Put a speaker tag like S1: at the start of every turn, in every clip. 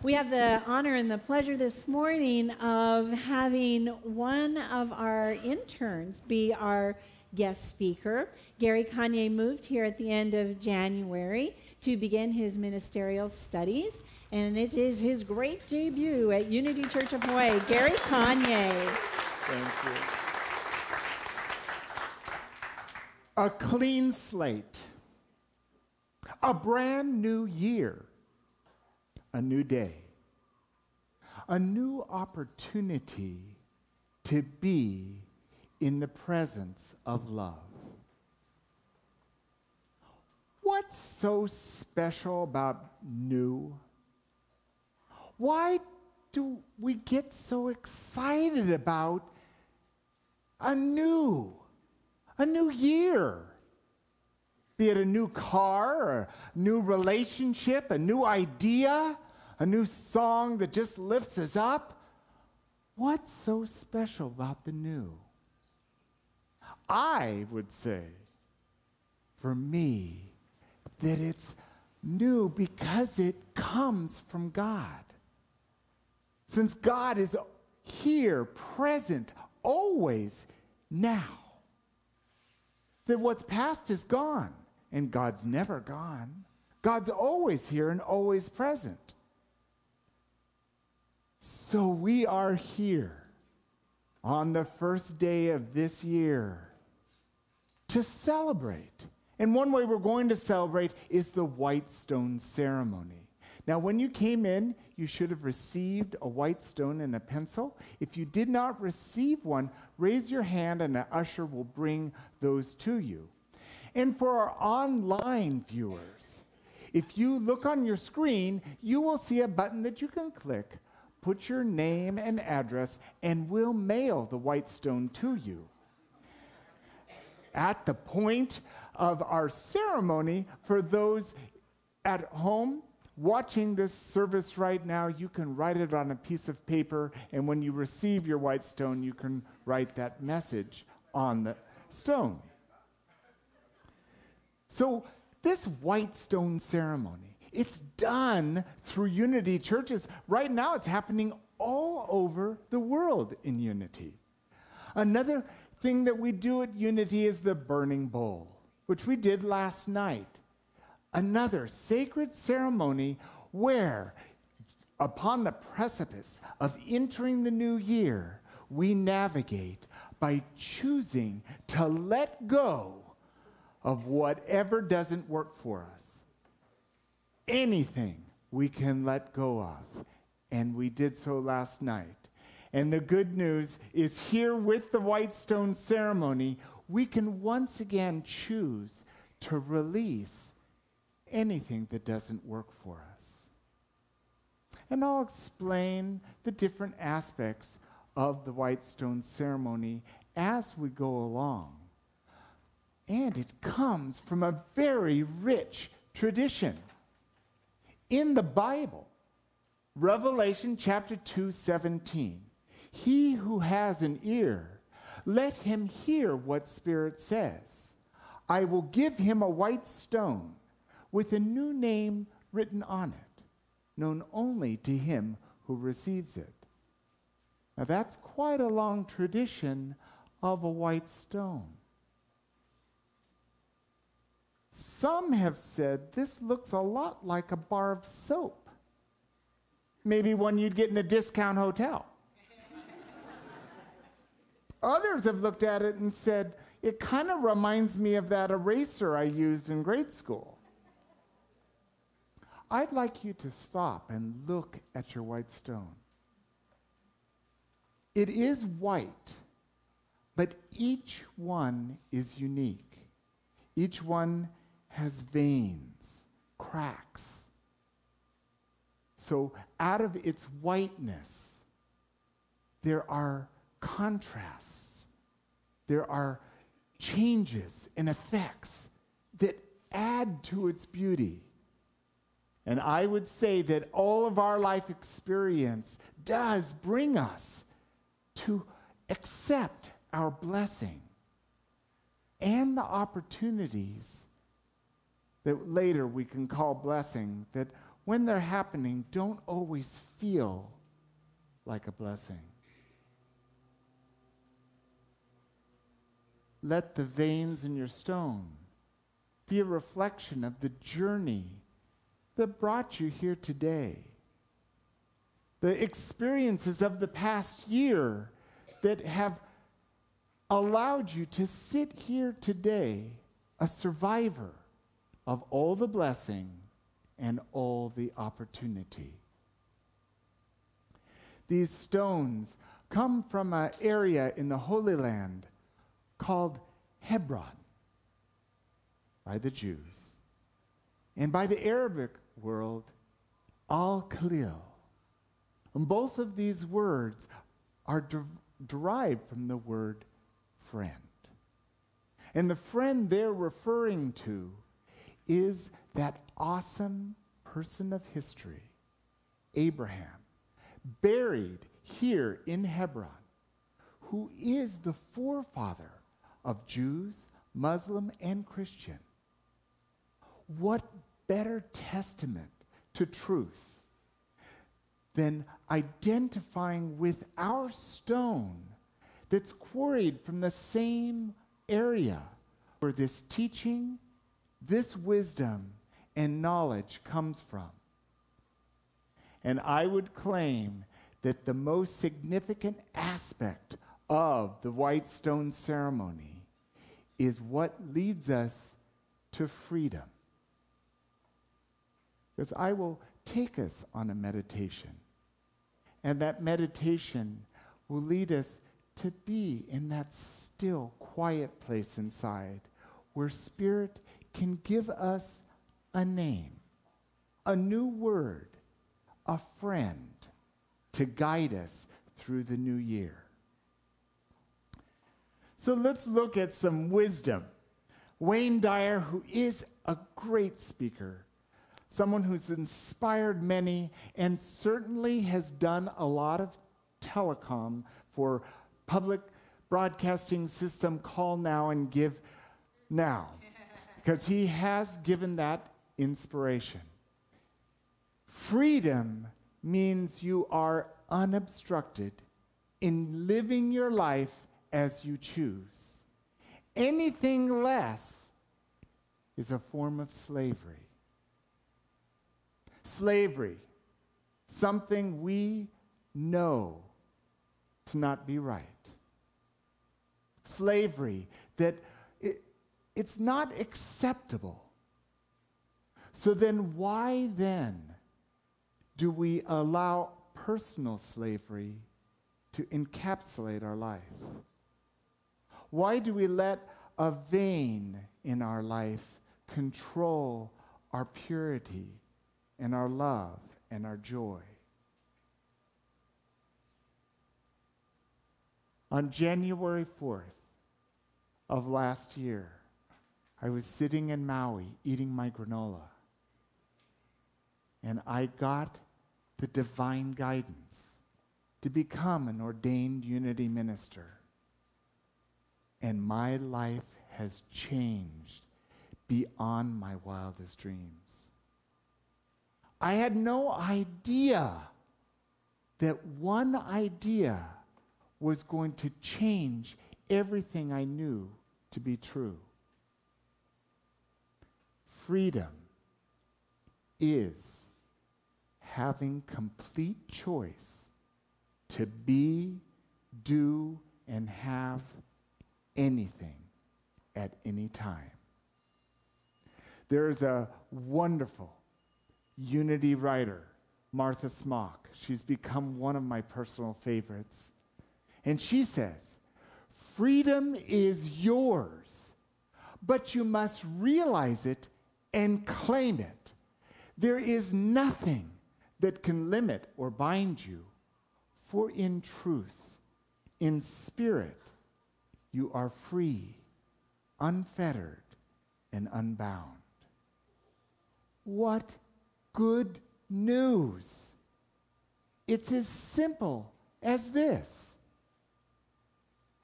S1: We have the honor and the pleasure this morning of having one of our interns be our guest speaker. Gary Canier moved here at the end of January to begin his ministerial studies, and it is his great debut at Unity Church of Hawaii. Gary Canier.
S2: Thank you. A clean slate, a brand new year, a new day, a new opportunity to be in the presence of love. What's so special about new? Why do we get so excited about a new year? Be it a new car, or a new relationship, a new idea, a new song that just lifts us up. What's so special about the new? I would say, for me, that it's new because it comes from God. Since God is here, present, always, now. That what's past is gone, and God's never gone. God's always here and always present. So we are here on the first day of this year to celebrate. And one way we're going to celebrate is the white stone ceremony. Now, when you came in, you should have received a white stone and a pencil. If you did not receive one, raise your hand and an usher will bring those to you. And for our online viewers, if you look on your screen, you will see a button that you can click, put your name and address, and we'll mail the white stone to you. At the point of our ceremony, for those at home watching this service right now, you can write it on a piece of paper, and when you receive your white stone, you can write that message on the stone. So this white stone ceremony, it's done through Unity churches. Right now, it's happening all over the world in Unity. Another thing that we do at Unity is the burning bowl, which we did last night. Another sacred ceremony where, upon the precipice of entering the new year, we navigate by choosing to let go of whatever doesn't work for us. Anything we can let go of, and we did so last night. And the good news is here with the white stone ceremony, we can once again choose to release anything that doesn't work for us. And I'll explain the different aspects of the white stone ceremony as we go along. And it comes from a very rich tradition. In the Bible, Revelation chapter 2:17, he who has an ear, let him hear what Spirit says. I will give him a white stone with a new name written on it, known only to him who receives it. Now that's quite a long tradition of a white stone. Some have said this looks a lot like a bar of soap. Maybe one you'd get in a discount hotel. Others have looked at it and said, it kind of reminds me of that eraser I used in grade school. I'd like you to stop and look at your white stone. It is white, but each one is unique. Each one has veins, cracks. So out of its whiteness, there are contrasts. There are changes and effects that add to its beauty. And I would say that all of our life experience does bring us to accept our blessing and the opportunities that later we can call blessing that when they're happening, don't always feel like a blessing. Let the veins in your stone be a reflection of the journey that brought you here today. The experiences of the past year that have allowed you to sit here today, a survivor of all the blessing and all the opportunity. These stones come from an area in the Holy Land called Hebron by the Jews, and by the Arabic world, Al-Khalil. And both of these words are derived from the word friend. And the friend they're referring to is that awesome person of history, Abraham, buried here in Hebron, who is the forefather of Jews, Muslim, and Christian. What better testament to truth than identifying with our stone that's quarried from the same area where this teaching, this wisdom, and knowledge comes from. And I would claim that the most significant aspect of the white stone ceremony is what leads us to freedom. Because I will take us on a meditation, and that meditation will lead us to be in that still, quiet place inside where Spirit can give us a name, a new word, a friend to guide us through the new year. So let's look at some wisdom. Wayne Dyer, who is a great speaker, someone who's inspired many and certainly has done a lot of telecom for public broadcasting system Call Now and Give Now, because he has given that inspiration. Freedom means you are unobstructed in living your life as you choose. Anything less is a form of slavery. Slavery, something we know to not be right. Slavery, that it's not acceptable. So then why then do we allow personal slavery to encapsulate our life? Why do we let a vein in our life control our purity and our love and our joy? On January 4th of last year, I was sitting in Maui eating my granola, and I got the divine guidance to become an ordained unity minister. And my life has changed beyond my wildest dreams. I had no idea that one idea was going to change everything I knew to be true. Freedom is having complete choice to be, do, and have anything at any time. There is a wonderful unity writer, Martha Smock. She's become one of my personal favorites. And she says, freedom is yours, but you must realize it and claim it. There is nothing that can limit or bind you, for in truth, in spirit, you are free, unfettered, and unbound. What good news! It's as simple as this.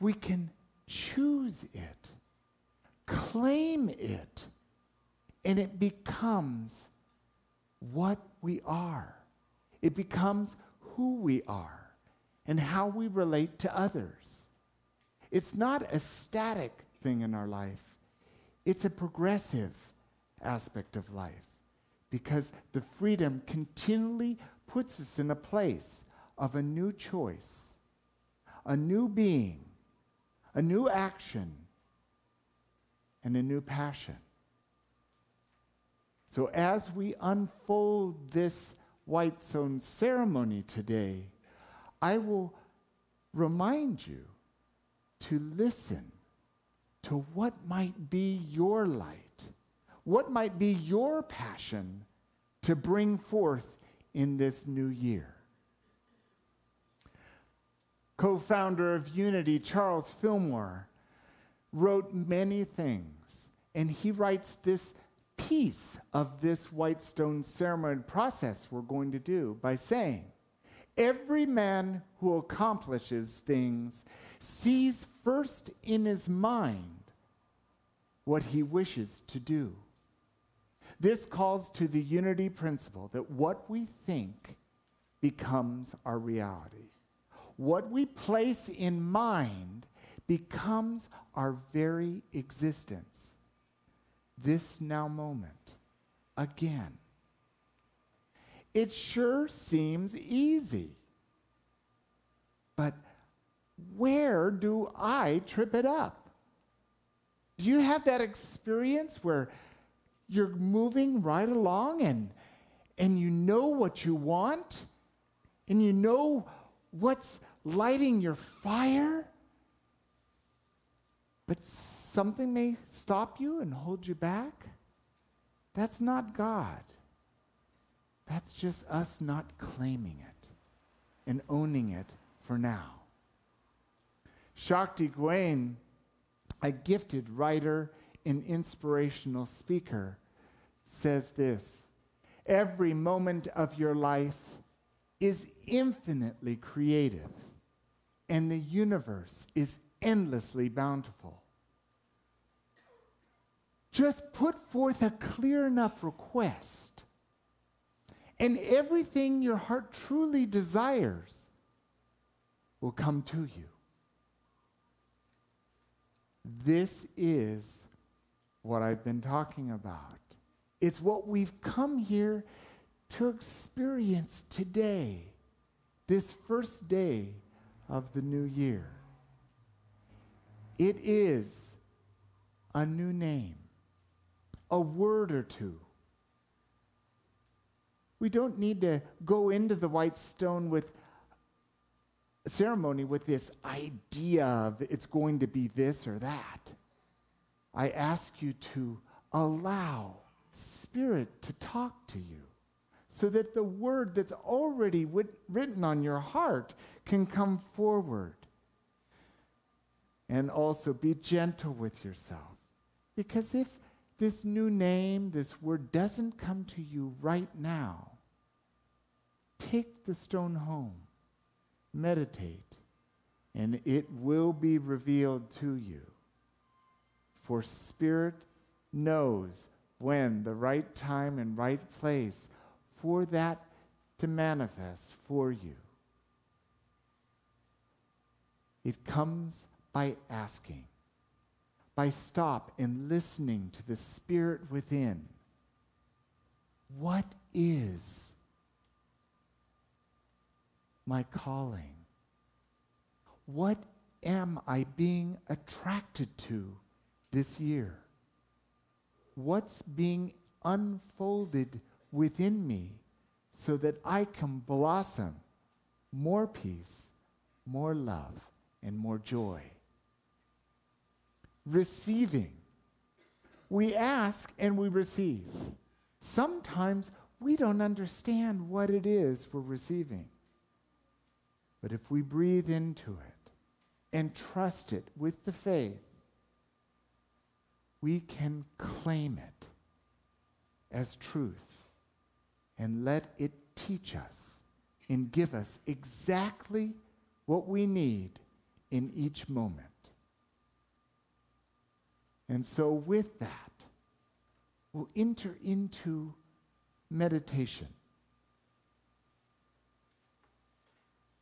S2: We can choose it, claim it, and it becomes what we are. It becomes who we are and how we relate to others. It's not a static thing in our life. It's a progressive aspect of life because the freedom continually puts us in a place of a new choice, a new being, a new action, and a new passion. So as we unfold this white stone ceremony today, I will remind you to listen to what might be your light, what might be your passion to bring forth in this new year. Co-founder of Unity, Charles Fillmore, wrote many things, and he writes this piece of this white stone ceremony process we're going to do by saying, every man who accomplishes things sees first in his mind what he wishes to do. This calls to the unity principle that what we think becomes our reality. What we place in mind becomes our very existence. This now moment, again. It sure seems easy. But where do I trip it up? Do you have that experience where you're moving right along and you know what you want and you know what's lighting your fire, but something may stop you and hold you back? That's not God. That's just us not claiming it and owning it for now. Shakti Gawain, a gifted writer and inspirational speaker, says this: every moment of your life is infinitely creative, and the universe is endlessly bountiful. Just put forth a clear enough request, and everything your heart truly desires will come to you. This is what I've been talking about. It's what we've come here to experience today, this first day of the new year. It is a new name, a word or two. We don't need to go into the white stone with ceremony with this idea of it's going to be this or that. I ask you to allow Spirit to talk to you so that the word that's already written on your heart can come forward. And also be gentle with yourself. Because if this new name, this word doesn't come to you right now, take the stone home, meditate, and it will be revealed to you. For Spirit knows when the right time and right place for that to manifest for you. It comes by asking, by stop and listening to the Spirit within. What is my calling? What am I being attracted to this year? What's being unfolded within me so that I can blossom more peace, more love, and more joy? Receiving. We ask and we receive. Sometimes we don't understand what it is we're receiving. But if we breathe into it and trust it with the faith, we can claim it as truth and let it teach us and give us exactly what we need in each moment. And so with that, we'll enter into meditation.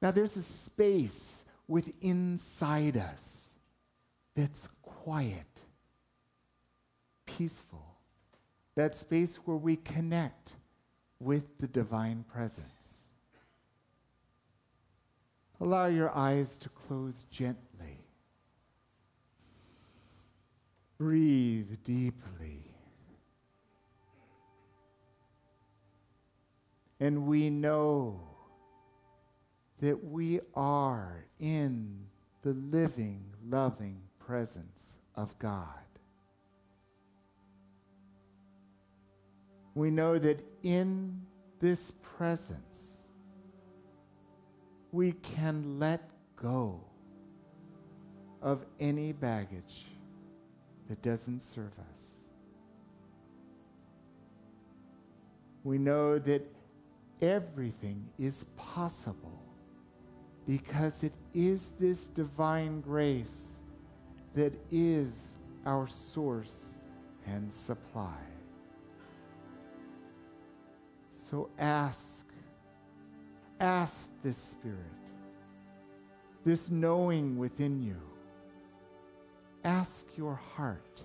S2: Now there's a space inside us that's quiet, peaceful. That space where we connect with the divine presence. Allow your eyes to close gently. Breathe deeply. And we know that we are in the living, loving presence of God. We know that in this presence, we can let go of any baggage that doesn't serve us. We know that everything is possible because it is this divine grace that is our source and supply. So ask this Spirit, this knowing within you. Ask your heart,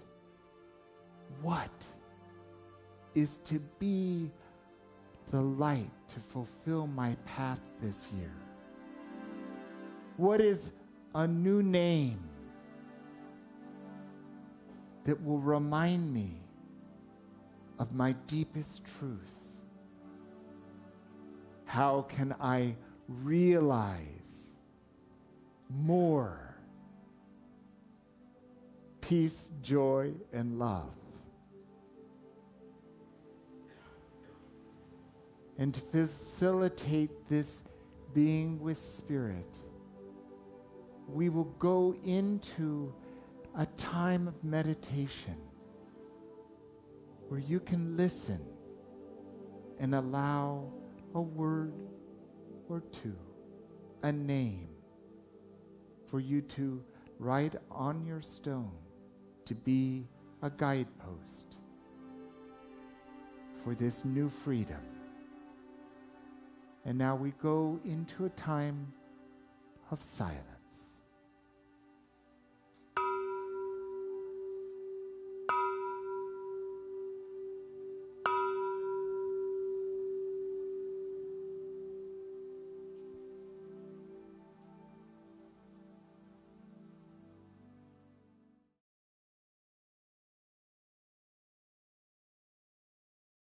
S2: what is to be the light to fulfill my path this year? What is a new name that will remind me of my deepest truth? How can I realize more peace, joy, and love? And to facilitate this being with Spirit, we will go into a time of meditation where you can listen and allow a word or two, a name, for you to write on your stone to be a guidepost for this new freedom. And now we go into a time of silence.